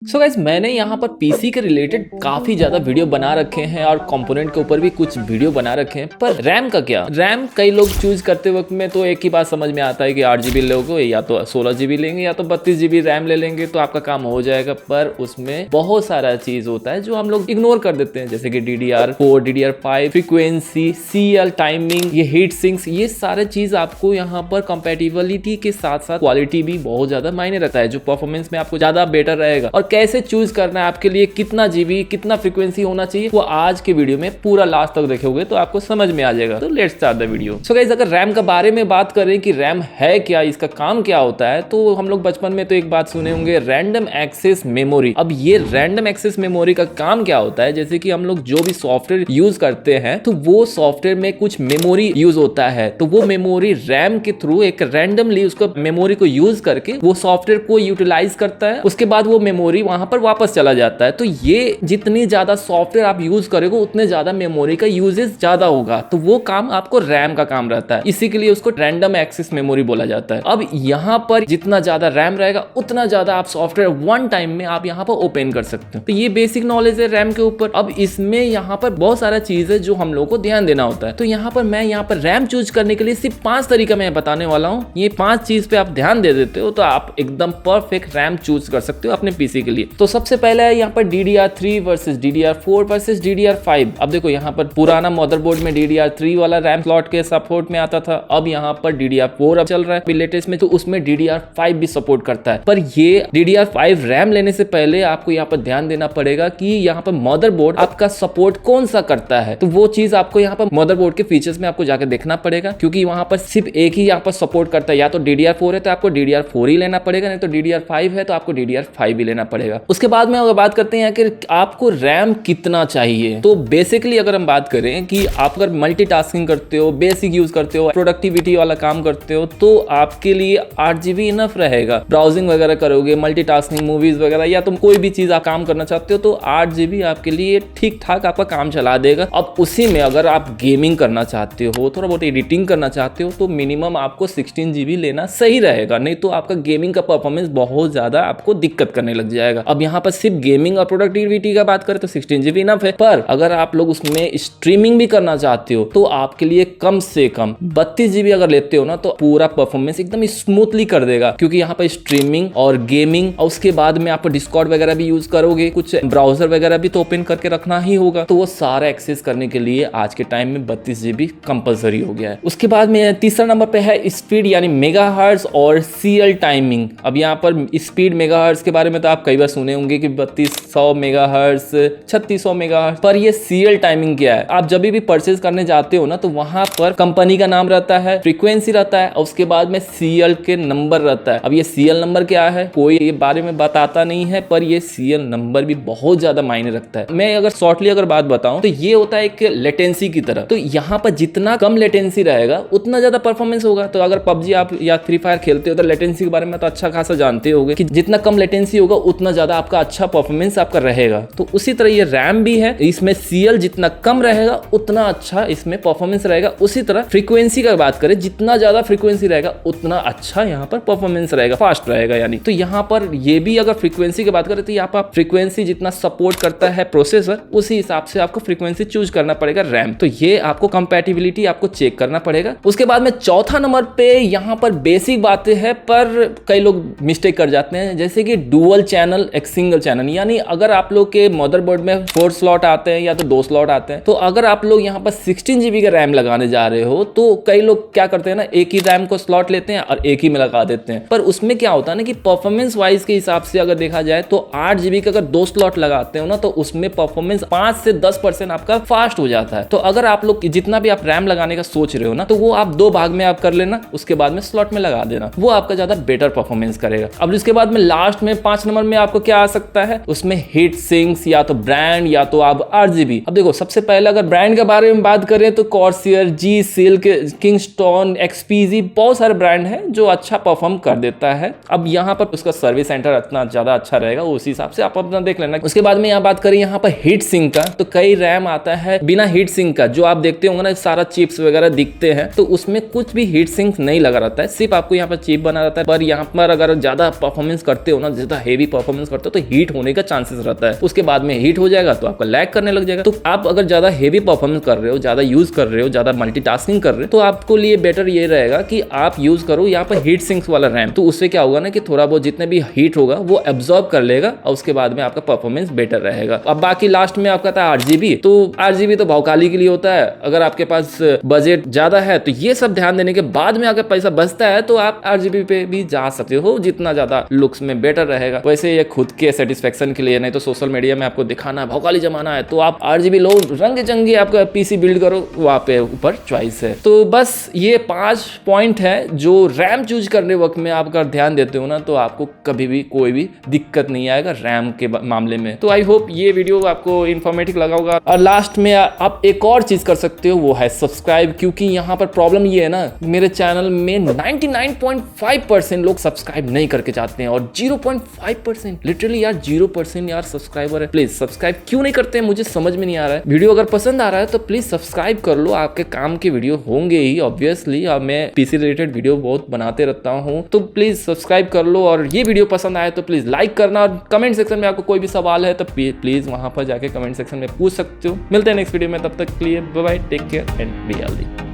So guys मैंने यहाँ पर पीसी के रिलेटेड काफी ज्यादा वीडियो बना रखे हैं और कंपोनेंट के ऊपर भी कुछ वीडियो बना रखे हैं। पर रैम का क्या, रैम कई लोग चूज करते वक्त में तो एक ही बात समझ में आता है कि 8 GB लोगे या तो 16 GB लेंगे या तो 32 GB रैम ले लेंगे तो आपका काम हो जाएगा। पर उसमें बहुत सारा चीज होता है जो हम लोग इग्नोर कर देते हैं, जैसे कि DDR4, DDR5, frequency, CL timing, ये हीट सिंक्स, ये सारे चीज आपको यहाँ पर कंपैटिबिलिटी के साथ साथ क्वालिटी भी बहुत ज्यादा मायने रखता है, जो परफॉर्मेंस में आपको ज्यादा बेटर रहेगा। और कैसे चूज करना है आपके लिए, कितना जीबी कितना फ्रीक्वेंसी होना चाहिए, वो आज के वीडियो में पूरा लास्ट तक देखोगे तो आपको समझ में आ जाएगा। तो let's start the video. So guys अगर रैम के बारे में बात करें कि रैम है क्या, इसका काम क्या होता है, तो हम लोग बचपन में तो एक बात सुने होंगे, रैंडम एक्सेस मेमोरी। अब ये रैंडम एक्सेस मेमोरी का काम क्या होता है, जैसे कि हम लोग जो भी सॉफ्टवेयर यूज करते हैं तो वो सॉफ्टवेयर में कुछ मेमोरी यूज होता है, तो वो मेमोरी रैम के थ्रू एक रैंडमली उसको मेमोरी को यूज करके वो सॉफ्टवेयर को यूटिलाइज करता है, उसके बाद वो मेमोरी वहां पर वापस चला जाता है। तो ये जितनी ज्यादा सॉफ्टवेयर आप यूज करोगे उतने ज्यादा मेमोरी का यूजेस ज्यादा होगा, तो वो काम आपको रैम का काम रहता है, इसी के लिए उसको रैंडम एक्सेस मेमोरी बोला जाता है। अब यहाँ पर जितना ज्यादा रैम रहेगा उतना ज्यादा आप सॉफ्टवेयर वन टाइम में आप यहाँ पर ओपन कर सकते हो। तो ये बेसिक नॉलेज है रैम के ऊपर। अब इसमें यहाँ पर बहुत सारा चीज है जो हम लोग को ध्यान देना होता है। तो यहाँ पर मैं यहाँ पर रैम चूज करने के लिए सिर्फ 5 तरीका मैं बताने वाला हूँ। ये 5 चीज पे आप ध्यान दे देते हो तो आप एकदम परफेक्ट रैम चूज कर सकते हो अपने पीसी के लिए। तो सबसे पहले है यहाँ पर DDR3 versus DDR4 versus DDR5। अब देखो यहाँ पर पुराना मदरबोर्ड में DDR3 वाला रैम स्लॉट के सपोर्ट में आता था, अब यहाँ पर DDR4 अब चल रहा है लेटेस्ट में, तो उसमें DDR5 भी सपोर्ट करता है। पर ये DDR5 रैम लेने से पहले आपको यहाँ पर ध्यान देना पड़ेगा कि यहाँ पर मदरबोर्ड आपका सपोर्ट कौन सा करता है, तो वो चीज आपको यहाँ पर मदरबोर्ड के फीचर्स में आपको जाकर देखना पड़ेगा, क्योंकि वहां पर सिर्फ एक ही यहाँ पर सपोर्ट करता है, या तो DDR4 है तो आपको DDR4 ही लेना पड़ेगा, नहीं तो DDR5 है तो आपको DDR5 ही लेना पड़ेगा। उसके बाद में अगर बात करते हैं कि आपको रैम कितना चाहिए, तो बेसिकली अगर हम बात करें कि आप अगर मल्टीटास्किंग करते हो, बेसिक यूज करते हो, प्रोडक्टिविटी वाला काम करते हो, तो आपके लिए 8 GB इनफ रहेगा। ब्राउजिंग वगैरह करोगे, मल्टीटास्किंग, मूवीज वगैरह, या तुम कोई भी चीज आप काम करना चाहते हो तो 8 GB आपके लिए ठीक ठाक आपका काम चला देगा। अब उसी में अगर आप गेमिंग करना चाहते हो, थोड़ा बहुत एडिटिंग करना चाहते हो, तो मिनिमम आपको 16 GB लेना सही रहेगा, नहीं तो आपका गेमिंग का परफॉर्मेंस बहुत ज्यादा आपको दिक्कत करने लग जाएगा। अब यहाँ पर सिर्फ गेमिंग और प्रोडक्टिविटी का बात करें तो 16 GB इनफ है, पर अगर आप लोग उसमें स्ट्रीमिंग भी करना चाहते हो तो आपके लिए कम से कम 32 GB अगर लेते हो ना, तो पूरा परफॉर्मेंस एकदम स्मूथली कर देगा, क्योंकि यहाँ पर स्ट्रीमिंग और गेमिंग और उसके बाद में आप डिस्कॉर्ड वगैरह भी यूज करोगे, कुछ ब्राउजर वगैरह भी तो ओपन करके रखना ही होगा, तो वो सारा एक्सेस करने के लिए आज के टाइम में 32 GB कंपलसरी हो गया है। उसके बाद में तीसरा नंबर पे है स्पीड, यानी मेगाहर्ट्ज और CL टाइमिंग। अब यहाँ पर स्पीड मेगाहर्ट्ज के बारे में तो आप कई बार सुने होंगे कि 3200 मेगाहर्ट्ज, 3600 मेगाहर्ट्ज, पर ये CL टाइमिंग क्या है? आप जब भी परचेज करने जाते हो ना, तो वहां पर कंपनी का नाम रहता है, फ्रीक्वेंसी रहता है, और उसके बाद में CL के नंबर रहता है। अब ये CL नंबर क्या है कोई ये बारे में बताता नहीं है, पर ये CL नंबर भी बहुत ज्यादा मायने रखता है। मैं अगर शॉर्टली अगर बात बताऊं तो ये होता है एक लेटेंसी की तरह, तो यहाँ पर जितना कम लेटेंसी रहेगा उतना ज्यादा परफॉर्मेंस होगा। तो अगर PUBG आप या फ्री फायर खेलते हो तो लेटेंसी के बारे में तो अच्छा खासा जानते होगे कि जितना कम लेटेंसी होगा उतना ज्यादा आपका अच्छा परफॉर्मेंस आपका रहेगा। तो उसी तरह ये रैम भी है, इसमें CL जितना कम रहेगा उतना अच्छा इसमें परफॉर्मेंस रहेगा। उसी तरह फ्रीक्वेंसी का बात करें, जितना ज्यादा फ्रीक्वेंसी रहेगा उतना अच्छा यहाँ पर परफॉर्मेंस रहेगा, फास्ट रहेगा यानी। तो यहाँ पर ये भी अगर फ्रीक्वेंसी की बात करें तो यहाँ पर फ्रीक्वेंसी जितना सपोर्ट करता है प्रोसेसर, उसी हिसाब से आपको फ्रीक्वेंसी चूज करना पड़ेगा रैम। तो ये आपको कंपैटिबिलिटी आपको चेक करना पड़ेगा। उसके बाद में चौथा नंबर पे यहाँ पर बेसिक बातें हैं, पर कई लोग मिस्टेक कर जाते हैं, जैसे कि डुअल चैनल एक सिंगल चैनल, यानी अगर आप लोग के मदरबोर्ड में 4 स्लॉट आते हैं या तो 2 स्लॉट आते हैं, तो अगर आप लोग यहाँ पर 16 GB का रैम लगाने जा रहे हो तो कई लोग क्या करते हैं ना, एक ही रैम को स्लॉट लेते हैं और एक ही में लगा देते हैं। पर उसमें क्या होता है ना कि परफॉर्मेंस वाइज के हिसाब से अगर देखा जाए तो 8 GB का अगर 2 स्लॉट लगाते हो ना, तो उसमें परफॉर्मेंस 5 से 10% आपका फास्ट हो जाता है। तो अगर आप लोग जितना भी आप रैम लगाने का सोच रहे हो ना, तो वो आप 2 भाग में आप कर लेना, उसके बाद में स्लॉट में लगा देना, वो आपका ज्यादा बेटर परफॉर्मेंस करेगा। अब इसके बाद में लास्ट में 5 नंबर में आपको क्या आ सकता है, उसमें हीट सिंक्स, या तो ब्रांड या तो आप RGB। अब देखो सबसे पहले अगर ब्रांड के बारे में बात करें तो कॉर्सियर, जी सिल्क, किंगस्टोन, XPG, बहुत सारे ब्रांड है जो अच्छा परफॉर्म कर देता है। अब यहाँ पर उसका सर्विस सेंटर इतना ज्यादा अच्छा रहेगा, उस हिसाब से आप अपना देख लेना। उसके बाद में यहाँ बात करें यहाँ पर हीट सिंक का, तो कई रैम आता है बिना हीट सिंक का, जो आप देखते होंगे ना सारा चिप्स वगैरह दिखते हैं, तो उसमें कुछ भी हीट सिंक नहीं लगा रहता है, सिर्फ आपको यहाँ पर चिप बना रहता है। पर यहाँ पर अगर ज्यादा परफॉर्मेंस करते हो ना, ज्यादा हेवी परफॉर्मेंस परफॉर्मेंस करते हो तो हीट होने का चांसेस रहता है, उसके बाद में हीट हो जाएगा तो आपका लैग करने लग जाएगा। तो आप अगर ज्यादा हेवी परफॉर्मेंस कर रहे हो, ज्यादा यूज कर रहे हो, ज्यादा मल्टीटास्किंग कर रहे हो, तो आपको लिए बेटर ये रहेगा कि आप यूज करो यहाँ पर हीट सिंक्स वाला रैम। तो उससे क्या होगा ना कि थोड़ा बहुत जितने भी हीट होगा वो एब्जॉर्ब कर लेगा और उसके बाद में आपका परफॉर्मेंस बेटर रहेगा। अब बाकी लास्ट में आपका था 8GB, तो 8GB तो भौकाली के लिए होता है। अगर आपके पास बजट ज्यादा है तो ये सब ध्यान देने के बाद में अगर पैसा बचता है तो आप 8GB पे भी जा सकते हो, जितना ज्यादा लुक्स में बेटर रहेगा। वैसे ये खुद के सेटिस्फेक्शन के लिए, नहीं तो सोशल मीडिया में आपको दिखाना भौकाली जमाना है तो आप 8GB लो, रंग चंगी आपका पीसी बिल्ड करो, वहां पे ऊपर चॉइस है। तो बस ये 5 पॉइंट है जो रैम चूज करने वक्त में आप अगर ध्यान देते हो ना तो आपको कभी भी कोई भी दिक्कत नहीं आएगा रैम के मामले में। तो आई होप ये वीडियो आपको इन्फॉर्मेटिव लगा होगा। और लास्ट में आप एक और चीज कर सकते हो, वो है सब्सक्राइब, क्योंकि यहाँ पर प्रॉब्लम ये है ना, मेरे चैनल में 99.5% लोग सब्सक्राइब नहीं करके जाते हैं और 0.5% लिटरली यार 0% यार सब्सक्राइबर है। प्लीज सब्सक्राइब क्यों नहीं करते हैं, मुझे समझ में नहीं आ रहा है। वीडियो अगर पसंद आ रहा है तो प्लीज सब्सक्राइब कर लो, आपके काम के वीडियो होंगे ही ऑब्वियसली। अब मैं पीसी रिलेटेड वीडियो बहुत बनाते रहता हूँ, तो प्लीज सब्सक्राइब कर लो। और ये वीडियो पसंद आए तो प्लीज लाइक करना, और कमेंट सेक्शन में आपको कोई भी सवाल है तो प्लीज वहां पर जाके कमेंट सेक्शन में पूछ सकते हो। मिलते हैं नेक्स्ट वीडियो में, तब तक के लिए bye bye, take care and be healthy.